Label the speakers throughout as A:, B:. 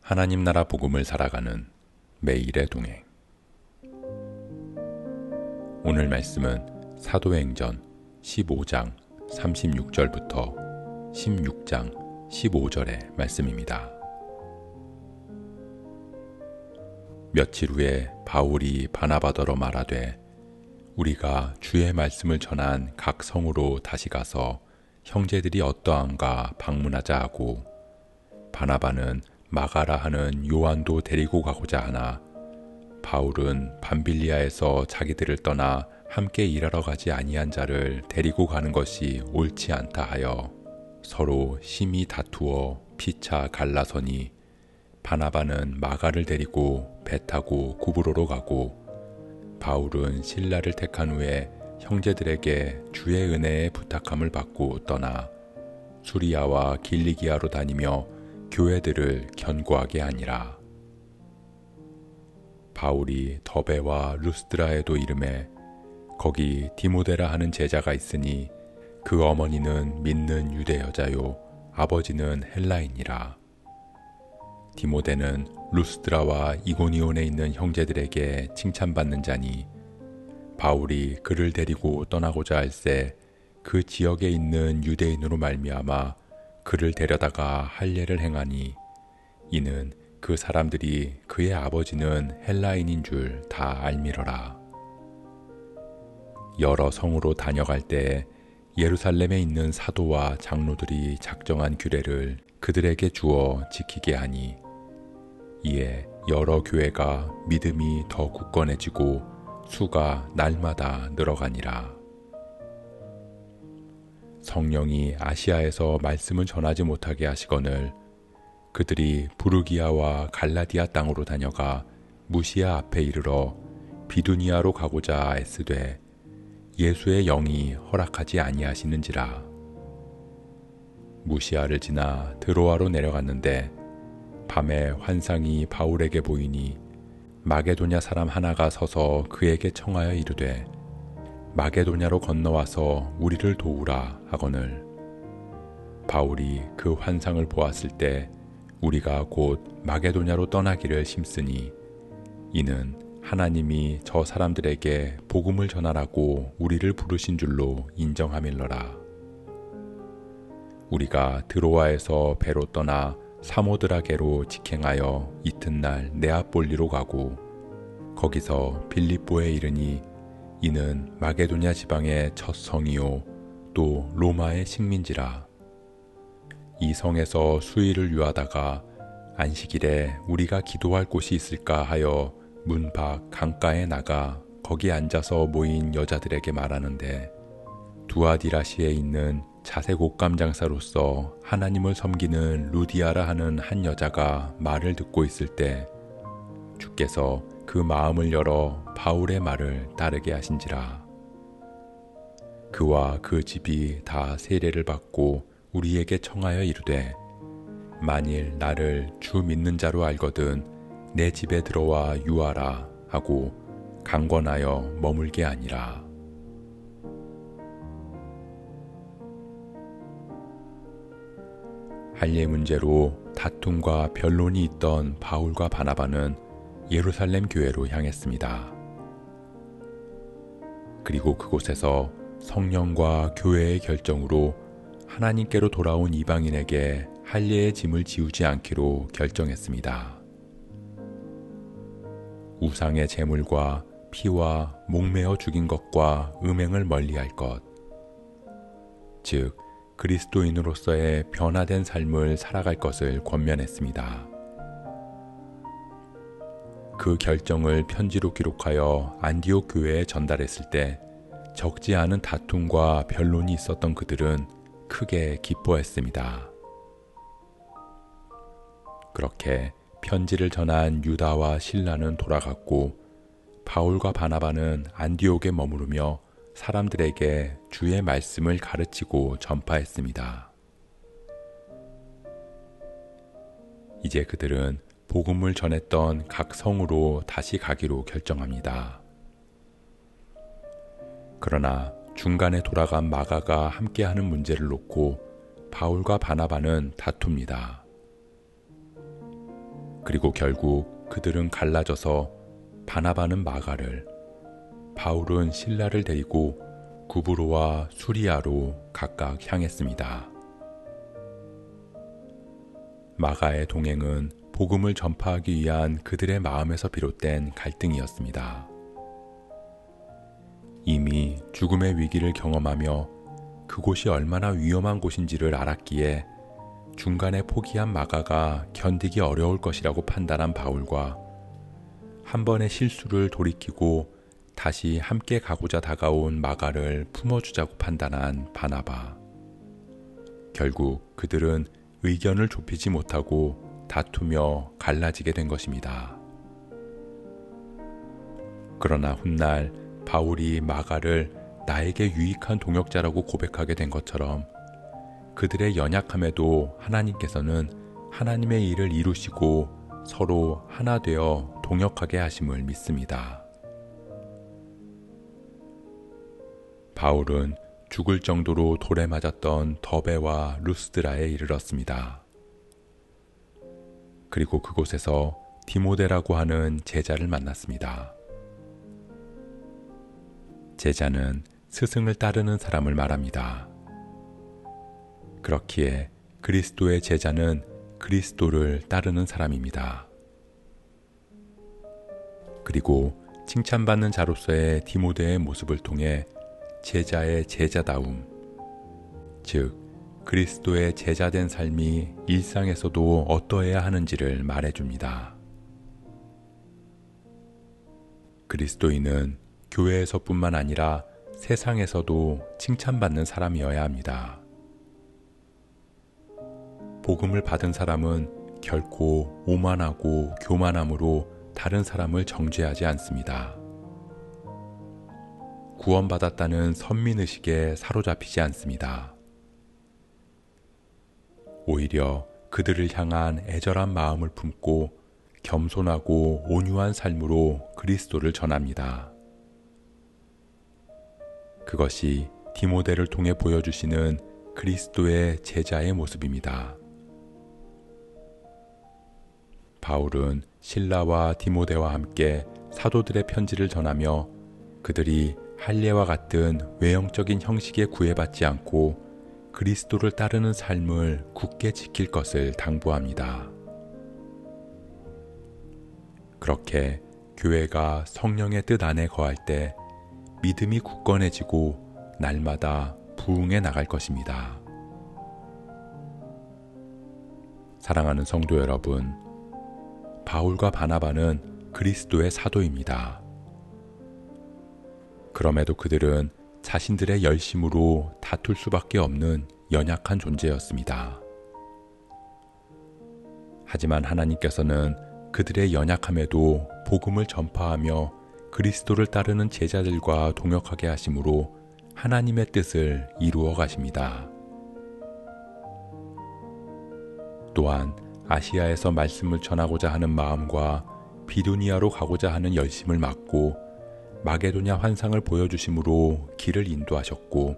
A: 하나님 나라 복음을 살아가는 매일의 동행. 오늘 말씀은 사도행전 15장 36절부터 16장 15절의 말씀입니다. 며칠 후에 바울이 바나바더러 말하되 우리가 주의 말씀을 전한 각 성으로 다시 가서 형제들이 어떠한가 방문하자 하고, 바나바는 마가라 하는 요한도 데리고 가고자 하나 바울은 밤빌리아에서 자기들을 떠나 함께 일하러 가지 아니한 자를 데리고 가는 것이 옳지 않다 하여 서로 심히 다투어 피차 갈라서니, 바나바는 마가를 데리고 배 타고 구브로로 가고, 바울은 실라를 택한 후에 형제들에게 주의 은혜에 부탁함을 받고 떠나 수리아와 길리기아로 다니며 교회들을 견고하게 하니라. 바울이 더베와 루스드라에도 이르매 거기 디모데라 하는 제자가 있으니 그 어머니는 믿는 유대 여자요 아버지는 헬라인이라. 디모데는 루스드라와 이고니온에 있는 형제들에게 칭찬받는 자니, 바울이 그를 데리고 떠나고자 할새 그 지역에 있는 유대인으로 말미암아 그를 데려다가 할례를 행하니, 이는 그 사람들이 그의 아버지는 헬라인인 줄 다 알미러라. 여러 성으로 다녀갈 때 예루살렘에 있는 사도와 장로들이 작정한 규례를 그들에게 주어 지키게 하니, 이에 여러 교회가 믿음이 더 굳건해지고 수가 날마다 늘어가니라. 성령이 아시아에서 말씀을 전하지 못하게 하시거늘 그들이 부르기아와 갈라디아 땅으로 다녀가 무시아 앞에 이르러 비두니아로 가고자 애쓰되 예수의 영이 허락하지 아니하시는지라. 무시아를 지나 드로아로 내려갔는데 밤에 환상이 바울에게 보이니 마게도냐 사람 하나가 서서 그에게 청하여 이르되 마게도냐로 건너와서 우리를 도우라 하거늘, 바울이 그 환상을 보았을 때 우리가 곧 마게도냐로 떠나기를 심쓰니, 이는 하나님이 저 사람들에게 복음을 전하라고 우리를 부르신 줄로 인정함일러라. 우리가 드로아에서 배로 떠나 사모드라게로 직행하여 이튿날 네아폴리로 가고, 거기서 빌립보에 이르니 이는 마게도냐 지방의 첫 성이요 또 로마의 식민지라. 이 성에서 수일을 유하다가 안식일에 우리가 기도할 곳이 있을까 하여 문 밖 강가에 나가 거기 앉아서 모인 여자들에게 말하는데, 두아디라시에 있는 자색 옷감 장사로서 하나님을 섬기는 루디아라 하는 한 여자가 말을 듣고 있을 때 주께서 그 마음을 열어 바울의 말을 따르게 하신지라. 그와 그 집이 다 세례를 받고 우리에게 청하여 이르되 만일 나를 주 믿는 자로 알거든 내 집에 들어와 유하라 하고 강권하여 머물게 하니라. 할례 문제로 다툼과 변론이 있던 바울과 바나바는 예루살렘 교회로 향했습니다. 그리고 그곳에서 성령과 교회의 결정으로 하나님께로 돌아온 이방인에게 할례의 짐을 지우지 않기로 결정했습니다. 우상의 제물과 피와 목매어 죽인 것과 음행을 멀리할 것, 즉 그리스도인으로서의 변화된 삶을 살아갈 것을 권면했습니다. 그 결정을 편지로 기록하여 안디옥 교회에 전달했을 때 적지 않은 다툼과 변론이 있었던 그들은 크게 기뻐했습니다. 그렇게 편지를 전한 유다와 실라는 돌아갔고, 바울과 바나바는 안디옥에 머무르며 사람들에게 주의 말씀을 가르치고 전파했습니다. 이제 그들은 복음을 전했던 각 성으로 다시 가기로 결정합니다. 그러나 중간에 돌아간 마가가 함께하는 문제를 놓고 바울과 바나바는 다툽니다. 그리고 결국 그들은 갈라져서 바나바는 마가를, 바울은 실라를 데리고 구브로와 수리아로 각각 향했습니다. 마가의 동행은 복음을 전파하기 위한 그들의 마음에서 비롯된 갈등이었습니다. 이미 죽음의 위기를 경험하며 그곳이 얼마나 위험한 곳인지를 알았기에 중간에 포기한 마가가 견디기 어려울 것이라고 판단한 바울과 한 번의 실수를 돌이키고 다시 함께 가고자 다가온 마가를 품어주자고 판단한 바나바. 결국 그들은 의견을 좁히지 못하고 다투며 갈라지게 된 것입니다. 그러나 훗날 바울이 마가를 나에게 유익한 동역자라고 고백하게 된 것처럼 그들의 연약함에도 하나님께서는 하나님의 일을 이루시고 서로 하나 되어 동역하게 하심을 믿습니다. 바울은 죽을 정도로 돌에 맞았던 더베와 루스드라에 이르렀습니다. 그리고 그곳에서 디모데라고 하는 제자를 만났습니다. 제자는 스승을 따르는 사람을 말합니다. 그렇기에 그리스도의 제자는 그리스도를 따르는 사람입니다. 그리고 칭찬받는 자로서의 디모데의 모습을 통해 제자의 제자다움, 즉 그리스도의 제자된 삶이 일상에서도 어떠해야 하는지를 말해줍니다. 그리스도인은 교회에서뿐만 아니라 세상에서도 칭찬받는 사람이어야 합니다. 복음을 받은 사람은 결코 오만하고 교만함으로 다른 사람을 정죄하지 않습니다. 구원받았다는 선민의식에 사로잡히지 않습니다. 오히려 그들을 향한 애절한 마음을 품고 겸손하고 온유한 삶으로 그리스도를 전합니다. 그것이 디모데를 통해 보여주시는 그리스도의 제자의 모습입니다. 바울은 실라와 디모데와 함께 사도들의 편지를 전하며 그들이 할례와 같은 외형적인 형식에 구애받지 않고 그리스도를 따르는 삶을 굳게 지킬 것을 당부합니다. 그렇게 교회가 성령의 뜻 안에 거할 때 믿음이 굳건해지고 날마다 부흥해 나갈 것입니다. 사랑하는 성도 여러분, 바울과 바나바는 그리스도의 사도입니다. 그럼에도 그들은 자신들의 열심으로 다툴 수밖에 없는 연약한 존재였습니다. 하지만 하나님께서는 그들의 연약함에도 복음을 전파하며 그리스도를 따르는 제자들과 동역하게 하심으로 하나님의 뜻을 이루어 가십니다. 또한 아시아에서 말씀을 전하고자 하는 마음과 비두니아로 가고자 하는 열심을 막고 마게도냐 환상을 보여주심으로 길을 인도하셨고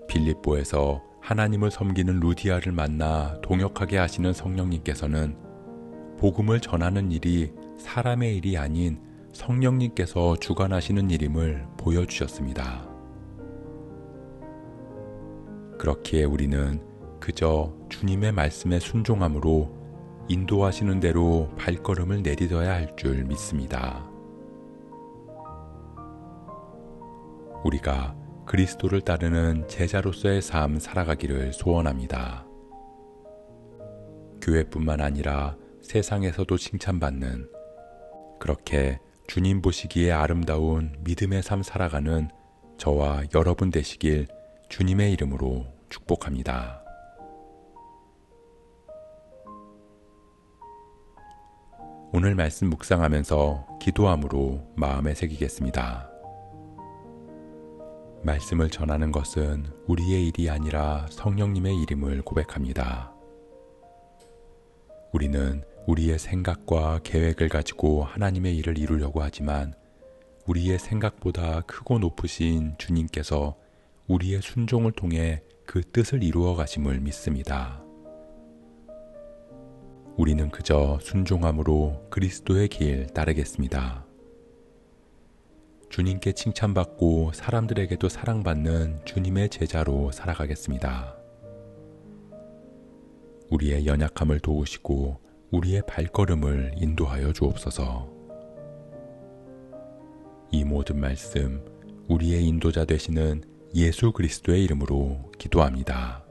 A: 빌립보에서 하나님을 섬기는 루디아를 만나 동역하게 하시는 성령님께서는 복음을 전하는 일이 사람의 일이 아닌 성령님께서 주관하시는 일임을 보여주셨습니다. 그렇기에 우리는 그저 주님의 말씀에 순종함으로 인도하시는 대로 발걸음을 내딛어야 할 줄 믿습니다. 우리가 그리스도를 따르는 제자로서의 삶 살아가기를 소원합니다. 교회뿐만 아니라 세상에서도 칭찬받는, 그렇게 주님 보시기에 아름다운 믿음의 삶 살아가는 저와 여러분 되시길 주님의 이름으로 축복합니다. 오늘 말씀 묵상하면서 기도함으로 마음에 새기겠습니다. 말씀을 전하는 것은 우리의 일이 아니라 성령님의 일임을 고백합니다. 우리는 우리의 생각과 계획을 가지고 하나님의 일을 이루려고 하지만 우리의 생각보다 크고 높으신 주님께서 우리의 순종을 통해 그 뜻을 이루어 가심을 믿습니다. 우리는 그저 순종함으로 그리스도의 길 따르겠습니다. 주님께 칭찬받고 사람들에게도 사랑받는 주님의 제자로 살아가겠습니다. 우리의 연약함을 도우시고 우리의 발걸음을 인도하여 주옵소서. 이 모든 말씀 우리의 인도자 되시는 예수 그리스도의 이름으로 기도합니다.